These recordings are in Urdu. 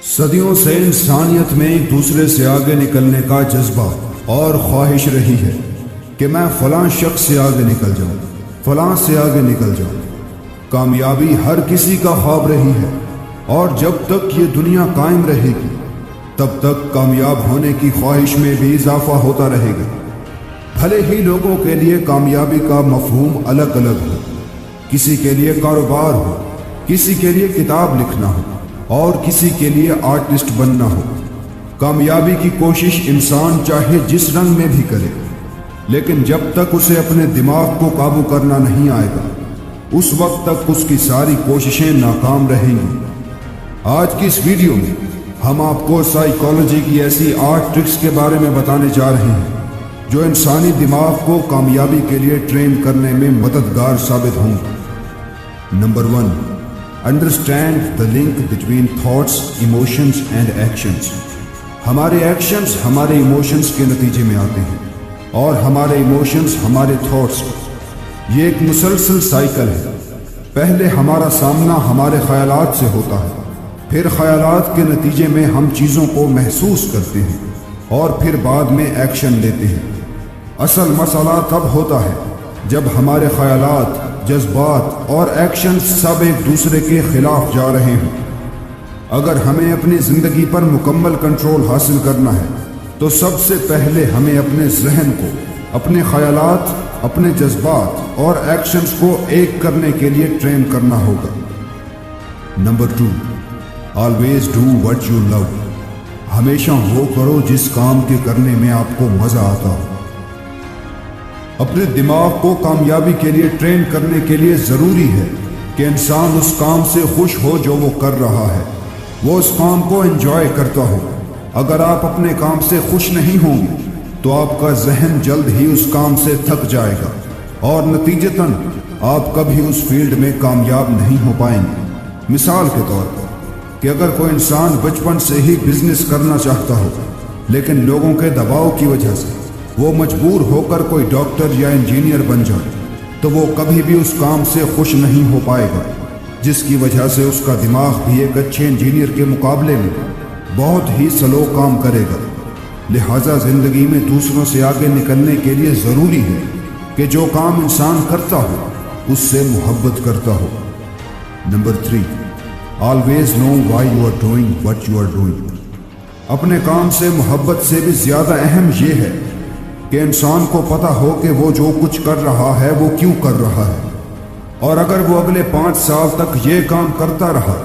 صدیوں سے انسانیت میں ایک دوسرے سے آگے نکلنے کا جذبہ اور خواہش رہی ہے کہ میں فلاں شخص سے آگے نکل جاؤں، فلاں سے آگے نکل جاؤں۔ کامیابی ہر کسی کا خواب رہی ہے، اور جب تک یہ دنیا قائم رہے گی تب تک کامیاب ہونے کی خواہش میں بھی اضافہ ہوتا رہے گا۔ بھلے ہی لوگوں کے لیے کامیابی کا مفہوم الگ الگ ہو، کسی کے لیے کاروبار ہو، کسی کے لیے کتاب لکھنا ہو، اور کسی کے لیے آرٹسٹ بننا ہو۔ کامیابی کی کوشش انسان چاہے جس رنگ میں بھی کرے، لیکن جب تک اسے اپنے دماغ کو قابو کرنا نہیں آئے گا، اس وقت تک اس کی ساری کوششیں ناکام رہیں گی۔ آج کی اس ویڈیو میں ہم آپ کو سائیکالوجی کی ایسی 8 ٹرکس کے بارے میں بتانے جا رہے ہیں جو انسانی دماغ کو کامیابی کے لیے ٹرین کرنے میں مددگار ثابت ہوں گی۔ Number 1، understand the link between thoughts, emotions and actions. ہمارے ایکشنز ہمارے ایموشنز کے نتیجے میں آتے ہیں، اور ہمارے ایموشنز ہمارے تھاٹس۔ یہ ایک مسلسل سائیکل ہے۔ پہلے ہمارا سامنا ہمارے خیالات سے ہوتا ہے، پھر خیالات کے نتیجے میں ہم چیزوں کو محسوس کرتے ہیں، اور پھر بعد میں ایکشن لیتے ہیں۔ اصل مسئلہ تب ہوتا ہے جب ہمارے خیالات، جذبات اور ایکشن سب ایک دوسرے کے خلاف جا رہے ہوں۔ اگر ہمیں اپنی زندگی پر مکمل کنٹرول حاصل کرنا ہے تو سب سے پہلے ہمیں اپنے ذہن کو، اپنے خیالات، اپنے جذبات اور ایکشنز کو ایک کرنے کے لیے ٹرین کرنا ہوگا۔ Number 2، always do what you love. ہمیشہ وہ کرو جس کام کے کرنے میں آپ کو مزہ آتا ہو۔ اپنے دماغ کو کامیابی کے لیے ٹرین کرنے کے لیے ضروری ہے کہ انسان اس کام سے خوش ہو جو وہ کر رہا ہے، وہ اس کام کو انجوائے کرتا ہو۔ اگر آپ اپنے کام سے خوش نہیں ہوں گے تو آپ کا ذہن جلد ہی اس کام سے تھک جائے گا، اور نتیجتاً آپ کبھی اس فیلڈ میں کامیاب نہیں ہو پائیں گے۔ مثال کے طور پر کہ اگر کوئی انسان بچپن سے ہی بزنس کرنا چاہتا ہو، لیکن لوگوں کے دباؤ کی وجہ سے وہ مجبور ہو کر کوئی ڈاکٹر یا انجینئر بن جائے، تو وہ کبھی بھی اس کام سے خوش نہیں ہو پائے گا، جس کی وجہ سے اس کا دماغ بھی ایک اچھے انجینئر کے مقابلے میں بہت ہی سلو کام کرے گا۔ لہٰذا زندگی میں دوسروں سے آگے نکلنے کے لیے ضروری ہے کہ جو کام انسان کرتا ہو اس سے محبت کرتا ہو۔ Number 3، always know why you are doing what you are doing. اپنے کام سے محبت سے بھی زیادہ اہم یہ ہے کہ انسان کو پتہ ہو کہ وہ جو کچھ کر رہا ہے وہ کیوں کر رہا ہے، اور اگر وہ اگلے 5 سال تک یہ کام کرتا رہا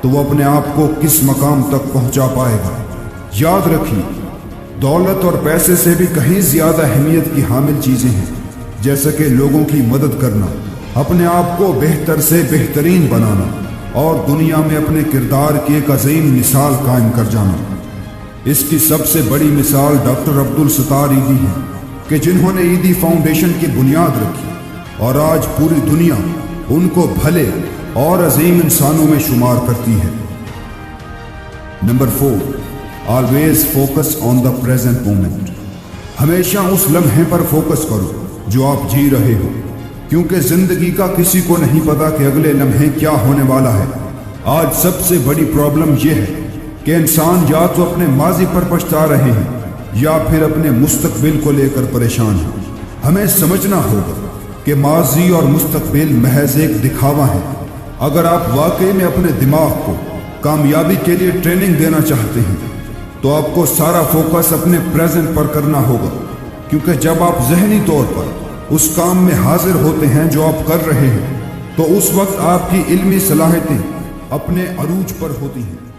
تو وہ اپنے آپ کو کس مقام تک پہنچا پائے گا۔ یاد رکھیے، دولت اور پیسے سے بھی کہیں زیادہ اہمیت کی حامل چیزیں ہیں، جیسے کہ لوگوں کی مدد کرنا، اپنے آپ کو بہتر سے بہترین بنانا، اور دنیا میں اپنے کردار کی ایک عظیم مثال قائم کر جانا۔ اس کی سب سے بڑی مثال ڈاکٹر عبدالستار ایدھی ہیں، کہ جنہوں نے ایدھی فاؤنڈیشن کی بنیاد رکھی، اور آج پوری دنیا ان کو بھلے اور عظیم انسانوں میں شمار کرتی ہے۔ Number 4، always focus on the present moment. ہمیشہ اس لمحے پر فوکس کرو جو آپ جی رہے ہو، کیونکہ زندگی کا کسی کو نہیں پتا کہ اگلے لمحے کیا ہونے والا ہے۔ آج سب سے بڑی پرابلم یہ ہے کہ انسان یا تو اپنے ماضی پر پچھتا رہے ہیں یا پھر اپنے مستقبل کو لے کر پریشان ہیں۔ ہمیں سمجھنا ہوگا کہ ماضی اور مستقبل محض ایک دکھاوا ہے۔ اگر آپ واقعی میں اپنے دماغ کو کامیابی کے لیے ٹریننگ دینا چاہتے ہیں تو آپ کو سارا فوکس اپنے پریزنٹ پر کرنا ہوگا، کیونکہ جب آپ ذہنی طور پر اس کام میں حاضر ہوتے ہیں جو آپ کر رہے ہیں تو اس وقت آپ کی علمی صلاحیتیں اپنے عروج پر ہوتی ہیں۔